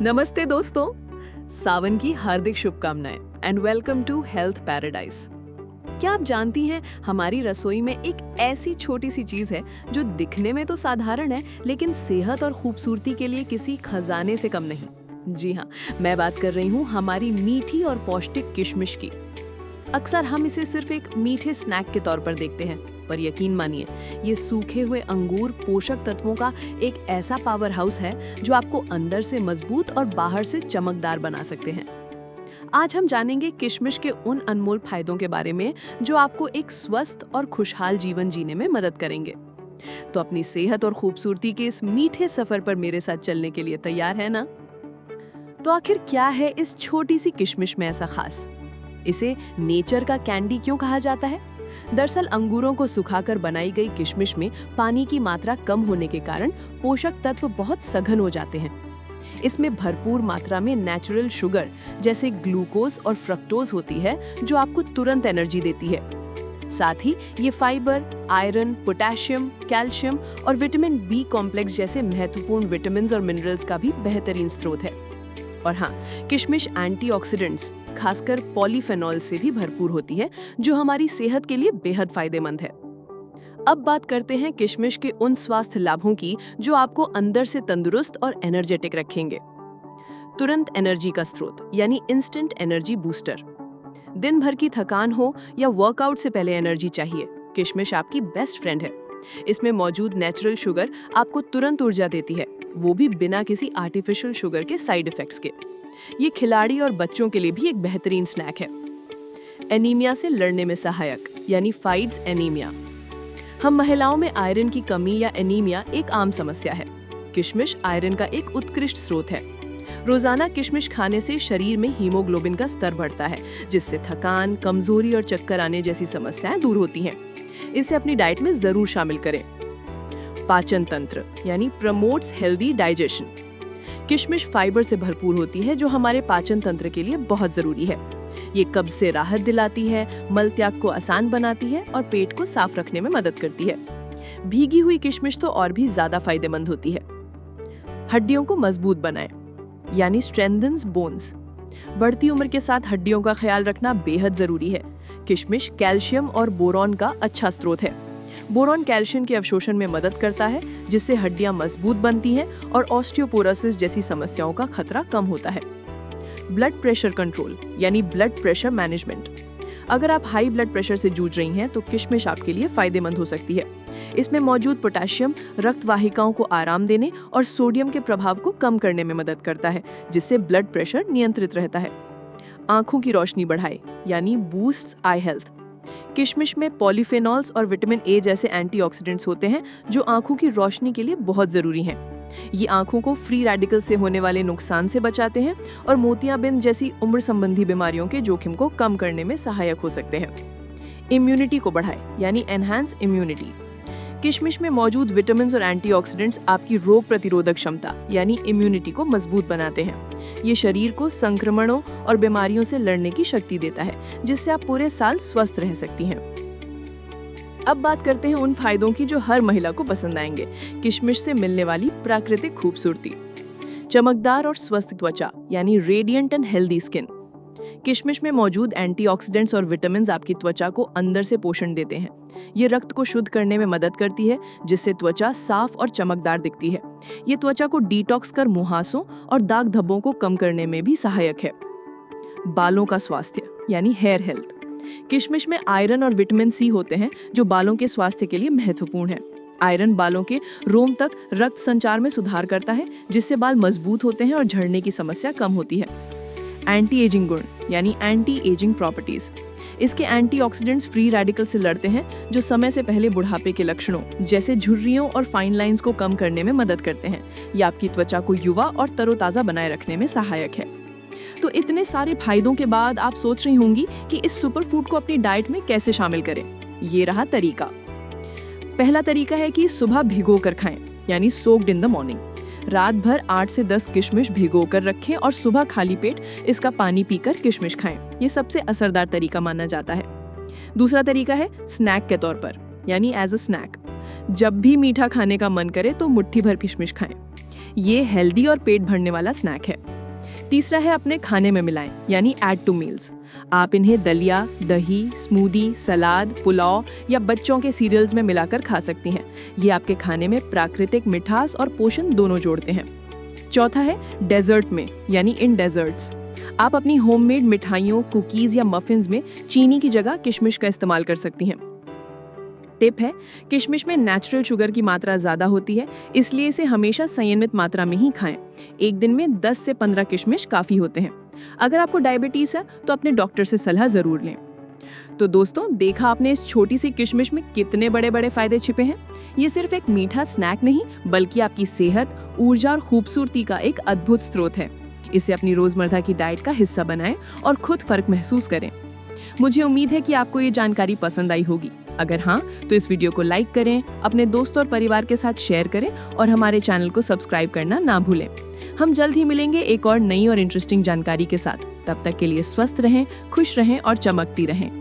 नमस्ते दोस्तों, सावन की हार्दिक शुभकामनाएं and welcome to Health Paradise. क्या आप जानती हैं हमारी रसोई में एक ऐसी छोटी सी चीज है जो दिखने में तो साधारण है लेकिन सेहत और खूबसूरती के लिए किसी खजाने से कम नहीं। जी हाँ, मैं बात कर रही हूँ हमारी मीठी और पौष्टिक किशमिश की। अक्सर हम इसे सिर्फ एक मीठे स्नैक के तौर पर देखते हैं, पर यकीन मानिए ये सूखे हुए अंगूर पोषक तत्वों का एक ऐसा पावर हाउस है जो आपको अंदर से मजबूत और बाहर से चमकदार बना सकते हैं। आज हम जानेंगे किशमिश के उन अनमोल फायदों के बारे में जो आपको एक स्वस्थ और खुशहाल जीवन जीने में मदद करेंगे। तो अपनी सेहत और खूबसूरती के इस मीठे सफर पर मेरे साथ चलने के लिए तैयार है ना? तो आखिर क्या है इस छोटी सी किशमिश में ऐसा खास? इसे नेचर का कैंडी क्यों कहा जाता है? दरअसल अंगूरों को सुखाकर बनाई गई किशमिश में पानी की मात्रा कम होने के कारण पोषक तत्व बहुत सघन हो जाते हैं। इसमें भरपूर मात्रा में नेचुरल शुगर जैसे ग्लूकोज और फ्रक्टोज होती है जो आपको तुरंत एनर्जी देती है। साथ ही ये फाइबर, आयरन, पोटेशियम, कैल्शियम और विटामिन बी कॉम्प्लेक्स जैसे महत्वपूर्ण विटामिन्स और मिनरल्स का भी बेहतरीन स्रोत है। और हाँ, किशमिश एंटीऑक्सीडेंट्स खासकर पॉलीफेनॉल से भी भरपूर होती है जो हमारी सेहत के लिए बेहद फायदेमंद है। अब बात करते हैं किशमिश के उन स्वास्थ्य लाभों की जो आपको अंदर से तंदुरुस्त और एनर्जेटिक रखेंगे। तुरंत एनर्जी का स्रोत यानी इंस्टेंट एनर्जी बूस्टर। दिन भर की थकान हो या वर्कआउट से पहले एनर्जी चाहिए, किशमिश आपकी बेस्ट फ्रेंड है। इसमें मौजूद नेचुरल शुगर आपको तुरंत ऊर्जा देती है, वो भी बिना किसी आर्टिफिशियल शुगर के साइड इफेक्ट्स के। ये खिलाड़ी और बच्चों के लिए भी एक बेहतरीन स्नैक है। एनीमिया से लड़ने में सहायक यानी फाइट्स एनीमिया। हम महिलाओं में आयरन की कमी या एनीमिया एक आम समस्या है। किशमिश आयरन का एक उत्कृष्ट स्रोत है। रोजाना किशमिश खाने से शरीर में हीमोग्लोबिन का स्तर बढ़ता है जिससे थकान, कमजोरी और चक्कर आने जैसी समस्याएं दूर होती हैं। इसे अपनी डाइट में जरूर शामिल करें। पाचन तंत्र यानी प्रमोट्स हेल्दी डाइजेशन। किशमिश फाइबर से भरपूर होती है जो हमारे पाचन तंत्र के लिए बहुत जरूरी है। ये कब्ज से राहत दिलाती है, मल त्याग को आसान बनाती है और पेट को साफ रखने में मदद करती है। भीगी हुई किशमिश तो और भी ज्यादा फायदेमंद होती है। हड्डियों को मजबूत बनाए यानी स्ट्रेंथन्स बोन्स। बढ़ती उम्र के साथ हड्डियों का ख्याल रखना बेहद जरूरी है। किशमिश कैल्शियम और बोरॉन का अच्छा स्रोत है। बोरॉन कैल्शियम के अवशोषण में मदद करता है जिससे हड्डियां मजबूत बनती हैं और ऑस्टियोपोरोसिस जैसी समस्याओं का खतरा कम होता है। ब्लड प्रेशर कंट्रोल यानी ब्लड प्रेशर मैनेजमेंट। अगर आप हाई ब्लड प्रेशर से जूझ रही हैं तो किशमिश आपके लिए फायदेमंद हो सकती है। इसमें मौजूद पोटेशियम रक्त वाहिकाओं को आराम देने और सोडियम के प्रभाव को कम करने में मदद करता है जिससे ब्लड प्रेशर नियंत्रित रहता है। आंखों की रोशनी बढ़ाए यानी बूस्ट्स आई हेल्थ। किशमिश में पॉलीफेनॉल्स और विटामिन ए जैसे एंटीऑक्सीडेंट्स होते हैं जो आंखों की रोशनी के लिए बहुत जरूरी हैं। ये आंखों को फ्री रेडिकल से होने वाले नुकसान से बचाते हैं और मोतियाबिंद जैसी उम्र संबंधी बीमारियों के जोखिम को कम करने में सहायक हो सकते हैं। इम्यूनिटी को बढ़ाए यानी एनहांस इम्यूनिटी। किशमिश में मौजूद विटामिन और एंटीऑक्सीडेंट्स आपकी रोग प्रतिरोधक क्षमता यानी इम्यूनिटी को मजबूत बनाते हैं। ये शरीर को संक्रमणों और बीमारियों से लड़ने की शक्ति देता है जिससे आप पूरे साल स्वस्थ रह सकती हैं। अब बात करते हैं उन फायदों की जो हर महिला को पसंद आएंगे। किशमिश से मिलने वाली प्राकृतिक खूबसूरती। चमकदार और स्वस्थ त्वचा यानी रेडिएंट एंड हेल्दी स्किन। किशमिश में मौजूद एंटीऑक्सीडेंट्स और विटामिन्स आपकी त्वचा को अंदर से पोषण देते हैं। ये रक्त को शुद्ध करने में मदद करती है जिससे त्वचा साफ और चमकदार दिखती है। ये त्वचा को डिटॉक्स कर मुहासों और दाग धब्बों को कम करने में भी सहायक है। बालों का स्वास्थ्य यानी हेयर हेल्थ। किशमिश में आयरन और विटामिन सी होते हैं जो बालों के स्वास्थ्य के लिए महत्वपूर्ण है। आयरन बालों के रोम तक रक्त संचार में सुधार करता है जिससे बाल मजबूत होते हैं और झड़ने की समस्या कम होती है। एंटी एजिंग गुण यानी एंटी एजिंग प्रॉपर्टीज। इसके एंटीऑक्सीडेंट्स फ्री रेडिकल से लड़ते हैं जो समय से पहले बुढ़ापे के लक्षणों जैसे झुर्रियों और फाइन लाइंस को कम करने में मदद करते हैं। ये आपकी त्वचा को युवा और तरोताजा बनाए रखने में सहायक है। तो इतने सारे फायदों के बाद आप सोच रही होंगी कि इस सुपर फूड को अपनी डाइट में कैसे शामिल करें। ये रहा तरीका। पहला तरीका है कि सुबह भिगो कर खाएं यानी सोक्ड इन द मॉर्निंग। रात भर 8 से 10 किशमिश भिगो कर रखें और सुबह खाली पेट इसका पानी पीकर किशमिश खाएं। ये सबसे असरदार तरीका माना जाता है। दूसरा तरीका है स्नैक के तौर पर यानी एज अ स्नैक। जब भी मीठा खाने का मन करे तो मुट्ठी भर किशमिश खाएं। ये हेल्दी और पेट भरने वाला स्नैक है। तीसरा है अपने खाने में मिलाएं, यानी ऐड टू मील्स। आप इन्हें दलिया, दही, स्मूदी, सलाद, पुलाव या बच्चों के सीरियल्स में मिलाकर खा सकती हैं। ये आपके खाने में प्राकृतिक मिठास और पोषण दोनों जोड़ते हैं। चौथा है डेजर्ट में, यानी इन डेजर्ट्स। आप अपनी होममेड मिठाइयों, कुकीज या मफिन्स में चीनी की जगह किशमिश का इस्तेमाल कर सकती हैं। टिप है, किशमिश में नेचुरल शुगर की मात्रा ज्यादा होती है, इसलिए इसे हमेशा संयमित मात्रा में ही खाएं। एक दिन में 10 से 15 किशमिश काफी होते हैं। अगर आपको डायबिटीज है तो अपने डॉक्टर से सलाह जरूर लें। तो दोस्तों, देखा आपने इस छोटी सी किशमिश में कितने बड़े बड़े फायदे छिपे हैं। ये सिर्फ एक मीठा स्नैक नहीं, बल्कि आपकी सेहत, ऊर्जा और खूबसूरती का एक अद्भुत स्रोत है। इसे अपनी रोजमर्रा की डाइट का हिस्सा बनाएं और खुद फर्क महसूस करें। मुझे उम्मीद है कि आपको ये जानकारी पसंद आई होगी। अगर हाँ, तो इस वीडियो को लाइक करें, अपने दोस्तों और परिवार के साथ शेयर करें और हमारे चैनल को सब्सक्राइब करना ना भूलें। हम जल्द ही मिलेंगे एक और नई और इंटरेस्टिंग जानकारी के साथ। तब तक के लिए स्वस्थ रहें, खुश रहें और चमकती रहें।